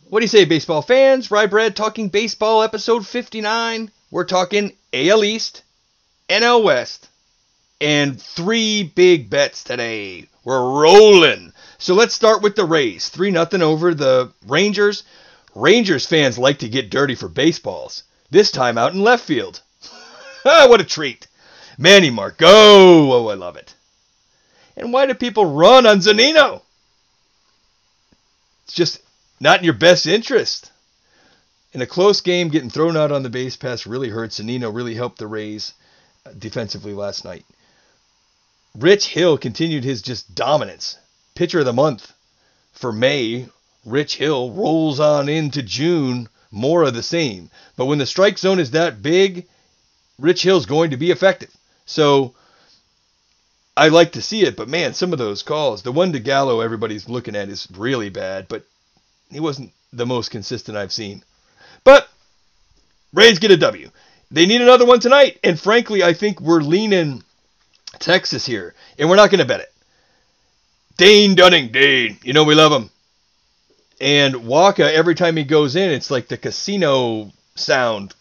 What do you say, baseball fans? Rye Bread talking baseball, episode 59. We're talking AL East, NL West, and 3 big bets today. We're rolling. So let's start with the Rays. 3-0 over the Rangers. Rangers fans like to get dirty for baseballs. This time out in left field. What a treat. Manny Marco. Oh, I love it. And why do people run on Zunino? It's just not in your best interest. In a close game, getting thrown out on the base pass really hurts. Zunino really helped the Rays defensively last night. Rich Hill continued his just dominance. Pitcher of the month for May. Rich Hill rolls on into June. More of the same. But when the strike zone is that big, Rich Hill's going to be effective. So I like to see it, but man, some of those calls, the one to Gallo everybody's looking at is really bad, but he wasn't the most consistent I've seen. But Rays get a W. They need another one tonight, and frankly, I think we're leaning Texas here, and we're not going to bet it. Dane Dunning, Dane, you know we love him. And Waka, every time he goes in, it's like the casino sound,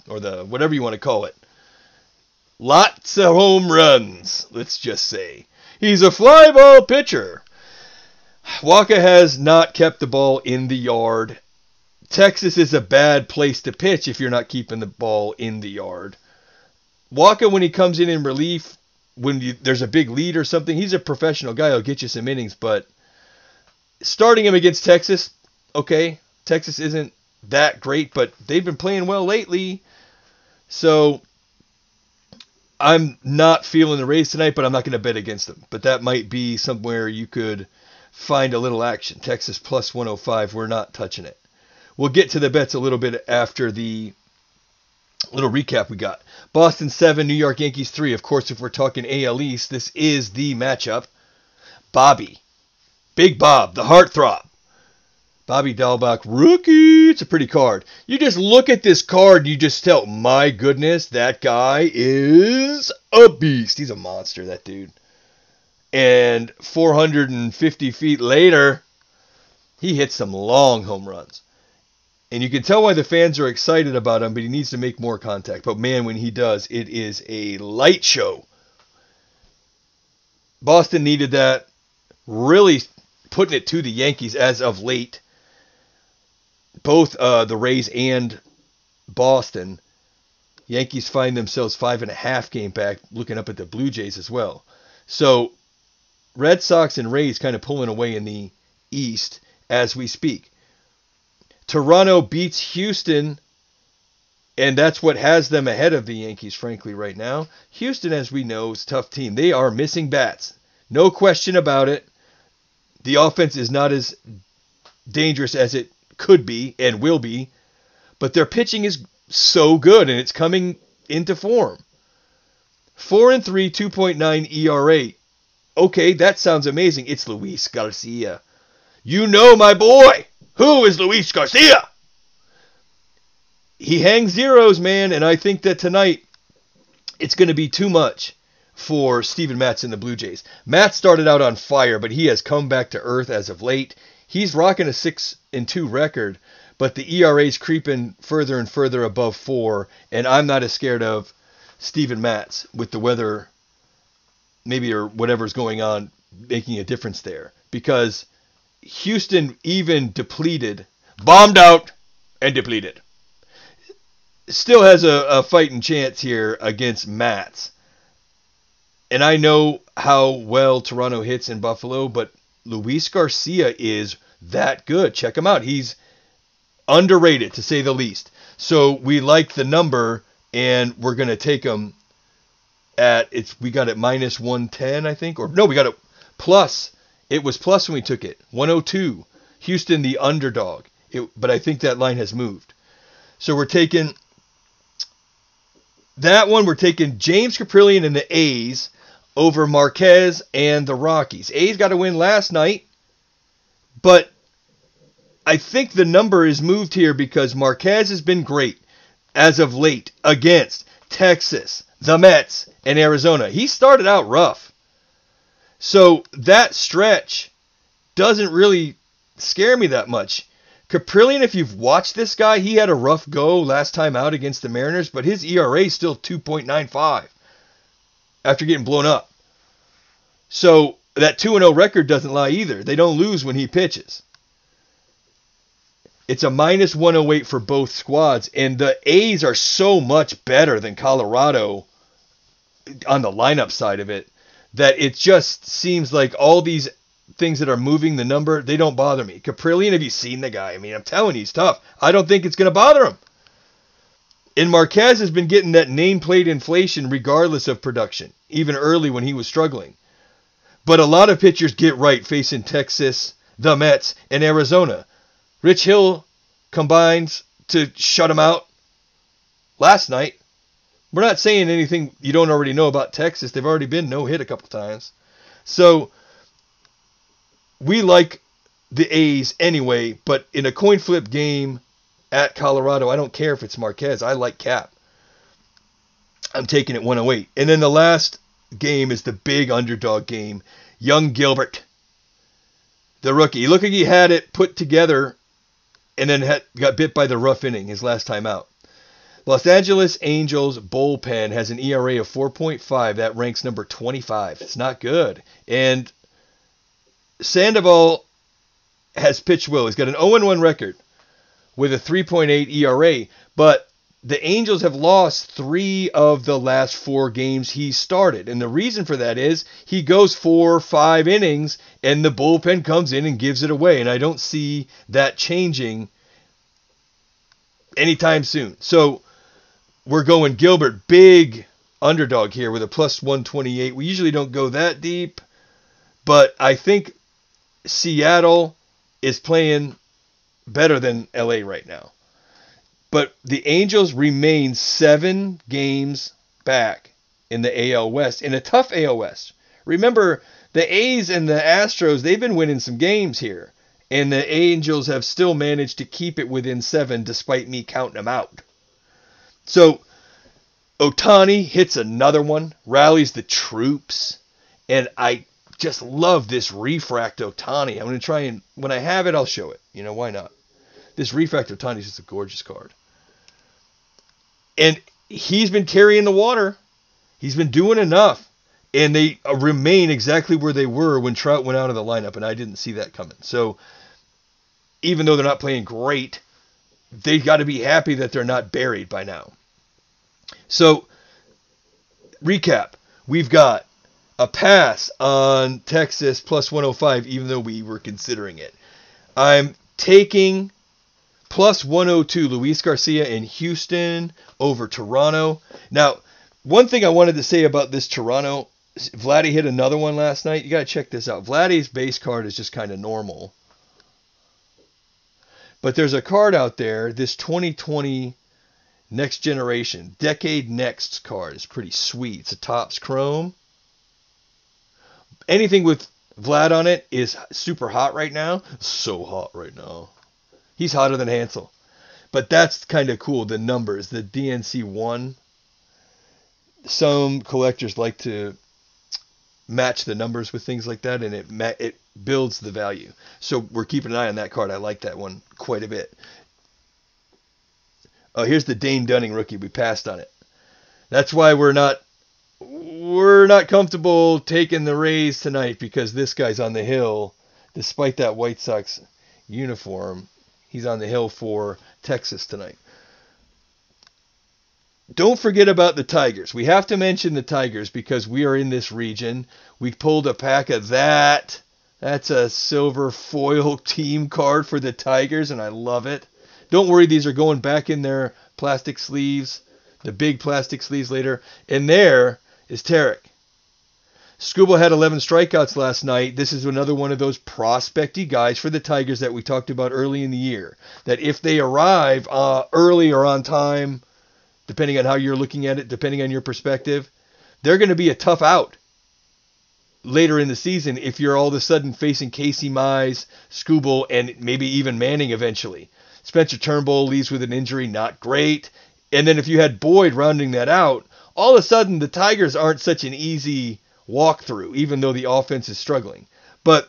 or the whatever you want to call it. Lots of home runs, let's just say. He's a fly ball pitcher. Waka has not kept the ball in the yard. Texas is a bad place to pitch if you're not keeping the ball in the yard. Waka, when he comes in relief, when there's a big lead or something, he's a professional guy. He'll get you some innings, but starting him against Texas, okay, Texas isn't that great, but they've been playing well lately. So I'm not feeling the Rays tonight, but I'm not going to bet against them. But that might be somewhere you could find a little action. Texas plus 105, we're not touching it. We'll get to the bets a little bit after the little recap we got. Boston 7, New York Yankees 3. Of course, if we're talking AL East, this is the matchup. Bobby, Big Bob, the heartthrob. Bobby Dalbec, rookie. It's a pretty card. You just look at this card and you just tell, my goodness, that guy is a beast. He's a monster, that dude. And 450 feet later, he hits some long home runs. And you can tell why the fans are excited about him, but he needs to make more contact. But man, when he does, it is a light show. Boston needed that. Really putting it to the Yankees as of late. Both the Rays and Boston. Yankees find themselves 5.5 game back, looking up at the Blue Jays as well. So Red Sox and Rays kind of pulling away in the East as we speak. Toronto beats Houston, and that's what has them ahead of the Yankees, frankly, right now. Houston, as we know, is a tough team. They are missing bats. No question about it. The offense is not as dangerous as it could be and will be, but their pitching is so good, and it's coming into form. 4-3, 2.9 ERA. Okay, that sounds amazing. It's Luis Garcia. You know my boy. Who is Luis Garcia? He hangs zeros, man, and I think that tonight it's going to be too much for Steven Matz and the Blue Jays. Matt started out on fire, but he has come back to earth as of late. He's rocking a 6-2 record, but the ERA is creeping further and further above 4, and I'm not as scared of Steven Matz with the weather, maybe, or whatever's going on, making a difference there. Because Houston, even depleted, bombed out and depleted, still has a fighting chance here against Matz. And I know how well Toronto hits in Buffalo, but Luis Garcia is that good. Check him out. He's underrated, to say the least. So we like the number, and we're going to take him at, we got it minus 110, I think. Or no, we got it plus. It was plus when we took it. 102. Houston, the underdog. But I think that line has moved. So we're taking that one. We're taking James Kaprielian and the A's over Marquez and the Rockies. A's got to win last night. But I think the number is moved here because Marquez has been great as of late against Texas, the Mets, and Arizona. He started out rough. So that stretch doesn't really scare me that much. Kaprielian, if you've watched this guy, he had a rough go last time out against the Mariners, but his ERA is still 2.95 after getting blown up. So that 2-0 record doesn't lie either. They don't lose when he pitches. It's a minus 108 for both squads, and the A's are so much better than Colorado on the lineup side of it that it just seems like all these things that are moving the number, they don't bother me. Kaprielian, have you seen the guy? I mean, I'm telling you, he's tough. I don't think it's going to bother him. And Marquez has been getting that nameplate inflation regardless of production, even early when he was struggling. But a lot of pitchers get right facing Texas, the Mets, and Arizona. Rich Hill combines to shut him out last night. We're not saying anything you don't already know about Texas. They've already been no-hit a couple times. So we like the A's anyway, but in a coin flip game at Colorado, I don't care if it's Marquez. I like Cap. I'm taking it 108. And then the last game is the big underdog game. Young Gilbert, the rookie. He looked like he had it put together and then got bit by the rough inning his last time out. Los Angeles Angels bullpen has an ERA of 4.5. That ranks number 25. It's not good. And Sandoval has pitched well. He's got an 0-1 record with a 3.8 ERA. But the Angels have lost 3 of the last 4 games he started. And the reason for that is he goes 4 or 5 innings and the bullpen comes in and gives it away. And I don't see that changing anytime soon. So we're going Gilbert, big underdog here with a plus 128. We usually don't go that deep, but I think Seattle is playing better than LA right now. But the Angels remain 7 games back in the AL West, in a tough AL West. Remember, the A's and the Astros, they've been winning some games here, and the Angels have still managed to keep it within 7 despite me counting them out. So Ohtani hits another one, rallies the troops, and I just love this refract Ohtani. I'm going to try and, when I have it, I'll show it. You know, why not? This refract Ohtani is just a gorgeous card. And he's been carrying the water. He's been doing enough. And they remain exactly where they were when Trout went out of the lineup, and I didn't see that coming. So even though they're not playing great, they've got to be happy that they're not buried by now. So, recap. We've got a pass on Texas plus 105, even though we were considering it. I'm taking plus 102 Luis Garcia in Houston over Toronto. Now, one thing I wanted to say about this Toronto, Vladdy hit another one last night. You got to check this out. Vladdy's base card is just kind of normal. But there's a card out there, this 2020 Next Generation, Decade Next card is pretty sweet. It's a Topps Chrome. Anything with Vlad on it is super hot right now. So hot right now. He's hotter than Hansel. But that's kind of cool, the numbers, the DNC 1. Some collectors like to match the numbers with things like that, and it builds the value. So we're keeping an eye on that card. I like that one quite a bit. Oh, here's the Dane Dunning rookie. We passed on it. That's why we're not comfortable taking the Rays tonight, because this guy's on the hill. Despite that White Sox uniform, he's on the hill for Texas tonight. Don't forget about the Tigers. We have to mention the Tigers because we are in this region. We pulled a pack of that. That's a silver foil team card for the Tigers, and I love it. Don't worry, these are going back in their plastic sleeves, the big plastic sleeves later. And there is Tarik. Skubal had 11 strikeouts last night. This is another one of those prospecty guys for the Tigers that we talked about early in the year. That if they arrive early or on time, depending on how you're looking at it, depending on your perspective, they're going to be a tough out later in the season if you're all of a sudden facing Casey Mize, Skubal, and maybe even Manning eventually. Spencer Turnbull leaves with an injury, not great. And then if you had Boyd rounding that out, all of a sudden the Tigers aren't such an easy walkthrough, even though the offense is struggling. But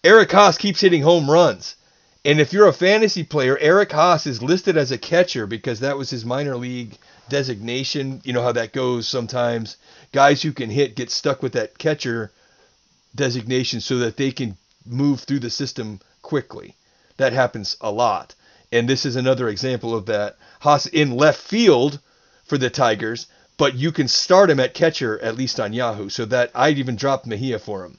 Eric Haase keeps hitting home runs. And if you're a fantasy player, Eric Haase is listed as a catcher because that was his minor league designation. You know how that goes sometimes. Guys who can hit get stuck with that catcher designation so that they can move through the system quickly. That happens a lot. And this is another example of that. Haase in left field for the Tigers, but you can start him at catcher, at least on Yahoo. So that I'd even drop Mejia for him.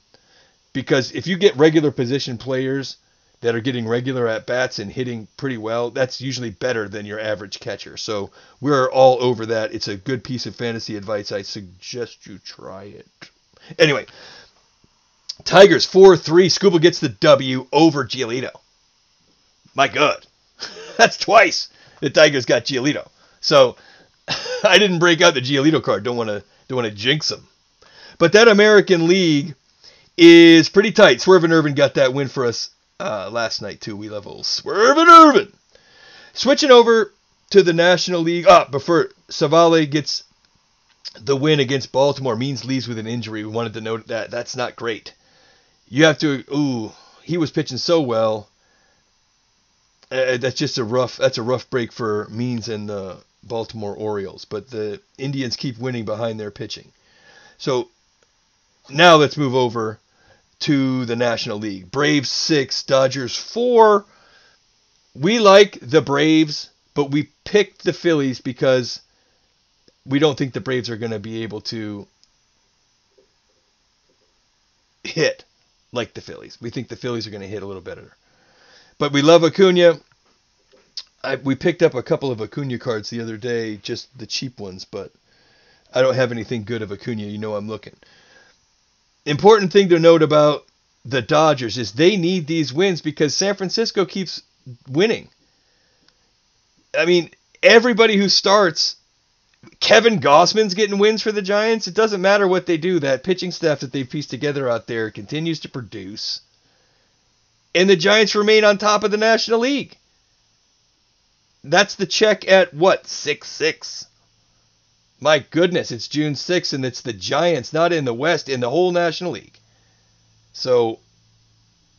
Because if you get regular position players that are getting regular at-bats and hitting pretty well, that's usually better than your average catcher. So we're all over that. It's a good piece of fantasy advice. I suggest you try it. Anyway, Tigers 4-3. Skubal gets the W over Giolito. My God. That's twice the Tigers got Giolito. So I didn't break out the Giolito card. Don't want to jinx him. But that American League is pretty tight. Swerve and Irvin got that win for us last night too. We love old Swerve and Irvin. Switching over to the National League. Before Savale gets the win against Baltimore, Means leaves with an injury. We wanted to note that. That's not great. You have to. He was pitching so well. That's a rough break for Means and the Baltimore Orioles. But the Indians keep winning behind their pitching. So now let's move over to the National League. Braves 6, Dodgers 4. We like the Braves, but we picked the Phillies because we don't think the Braves are going to be able to hit like the Phillies. We think the Phillies are going to hit a little better. But we love Acuna. We picked up a couple of Acuna cards the other day, just the cheap ones, but I don't have anything good of Acuna. You know I'm looking. Important thing to note about the Dodgers is they need these wins because San Francisco keeps winning. I mean, everybody who starts, Kevin Gossman's getting wins for the Giants. It doesn't matter what they do. That pitching staff that they've pieced together out there continues to produce. And the Giants remain on top of the National League. That's the check at what? 6-6. My goodness, it's June 6th, and it's the Giants, not in the West, in the whole National League. So,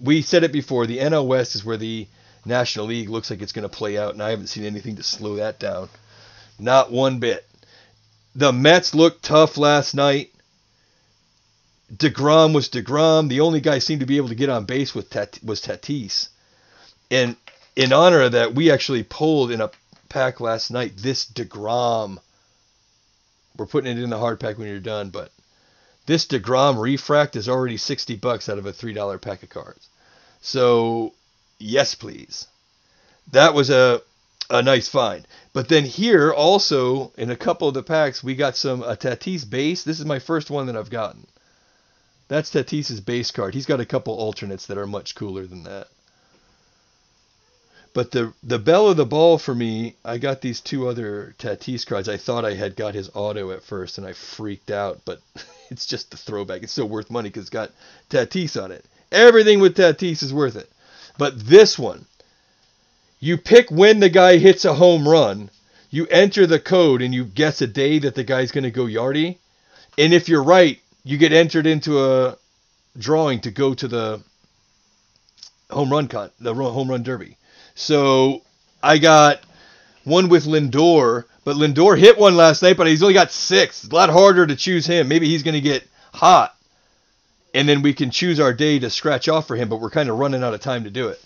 we said it before, the NL West is where the National League looks like it's going to play out, and I haven't seen anything to slow that down. Not one bit. The Mets looked tough last night. DeGrom was DeGrom. The only guy seemed to be able to get on base was Tatis. And in honor of that, we actually pulled in a pack last night this DeGrom. We're putting it in the hard pack when you're done, but this DeGrom refract is already $60 out of a $3 pack of cards. So, yes, please. That was a nice find. But then here also, in a couple of the packs, we got a Tatis base. This is my first one that I've gotten. That's Tatis's base card. He's got a couple alternates that are much cooler than that. But the belle of the ball for me, I got these two other Tatis cards. I thought I had got his auto at first, and I freaked out. But it's just the throwback. It's still worth money because it's got Tatis on it. Everything with Tatis is worth it. But this one, you pick when the guy hits a home run. You enter the code, and you guess a day that the guy's going to go yardie. And if you're right, you get entered into a drawing to go to the home run derby. So I got one with Lindor, but Lindor hit one last night, but he's only got 6. It's a lot harder to choose him. Maybe he's going to get hot, and then we can choose our day to scratch off for him, but we're kind of running out of time to do it.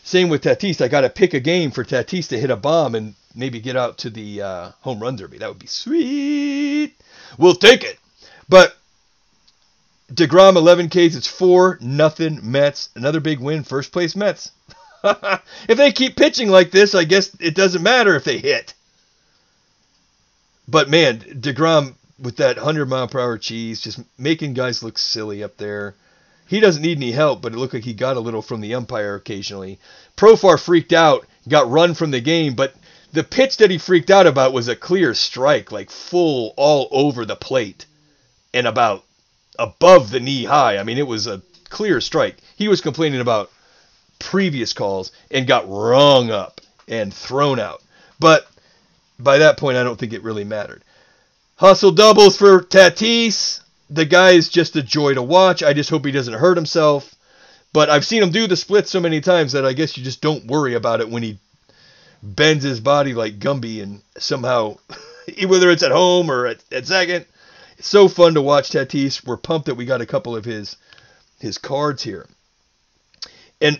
Same with Tatis. I got to pick a game for Tatis to hit a bomb and maybe get out to the home run derby. That would be sweet. We'll take it. But DeGrom 11 Ks. It's 4-0 Mets. Another big win. First place Mets. If they keep pitching like this, I guess it doesn't matter if they hit. But man, DeGrom with that 100-mile-per-hour cheese, just making guys look silly up there. He doesn't need any help, but it looked like he got a little from the umpire occasionally. Profar freaked out, got run from the game, but the pitch that he freaked out about was a clear strike, like full all over the plate and about above the knee high. I mean, it was a clear strike. He was complaining about previous calls and got rung up and thrown out. But by that point, I don't think it really mattered. Hustle doubles for Tatis. The guy is just a joy to watch. I just hope he doesn't hurt himself. But I've seen him do the split so many times that I guess you just don't worry about it when he bends his body like Gumby and somehow, whether it's at home or at second. It's so fun to watch Tatis. We're pumped that we got a couple of his cards here. And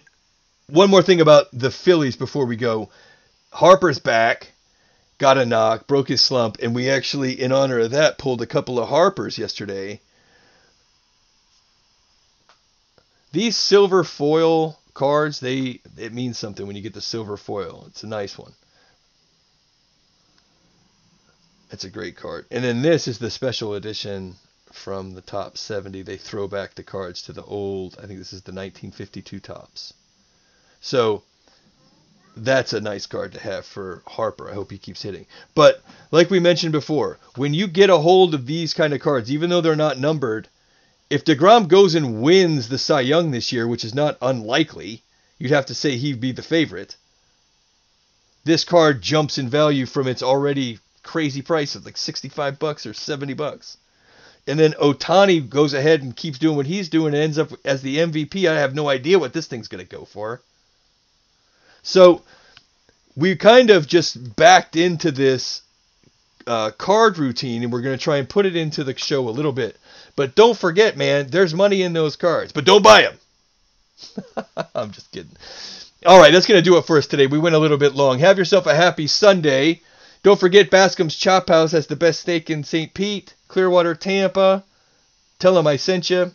one more thing about the Phillies before we go. Harper's back, got a knock, broke his slump, and we actually, in honor of that, pulled a couple of Harpers yesterday. These silver foil cards, it means something when you get the silver foil. It's a nice one. It's a great card. And then this is the special edition from the top 70. They throw back the cards to the old, I think this is the 1952 tops. So that's a nice card to have for Harper. I hope he keeps hitting. But like we mentioned before, when you get a hold of these kind of cards, even though they're not numbered, if DeGrom goes and wins the Cy Young this year, which is not unlikely, you'd have to say he'd be the favorite. This card jumps in value from its already crazy price of like $65 or $70. And then Ohtani goes ahead and keeps doing what he's doing and ends up as the MVP. I have no idea what this thing's going to go for. So we kind of just backed into this card routine, and we're going to try and put it into the show a little bit. But don't forget, man, there's money in those cards. But don't buy them. I'm just kidding. All right, that's going to do it for us today. We went a little bit long. Have yourself a happy Sunday. Don't forget, Bascom's Chop House has the best steak in St. Pete, Clearwater, Tampa. Tell them I sent you.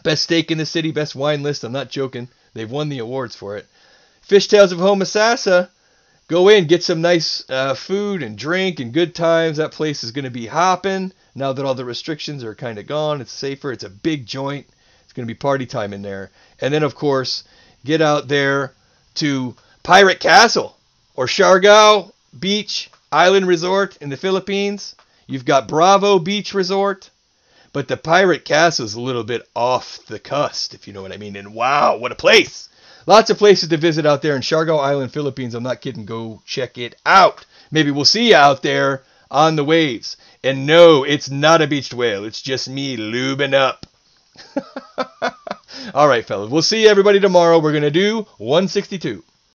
Best steak in the city, best wine list. I'm not joking. They've won the awards for it. Fishtails of Homosassa. Go in, get some nice food and drink and good times. That place is going to be hopping. Now that all the restrictions are kind of gone, it's safer. It's a big joint. It's going to be party time in there. And then, of course, get out there to Pirate Castle or Siargao Beach Island Resort in the Philippines. You've got Bravo Beach Resort. But the Pirate Castle is a little bit off the cusp, if you know what I mean. And wow, what a place. Lots of places to visit out there in Siargao Island, Philippines. I'm not kidding. Go check it out. Maybe we'll see you out there on the waves. And no, it's not a beached whale. It's just me lubing up. All right, fellas. We'll see everybody tomorrow. We're going to do 162.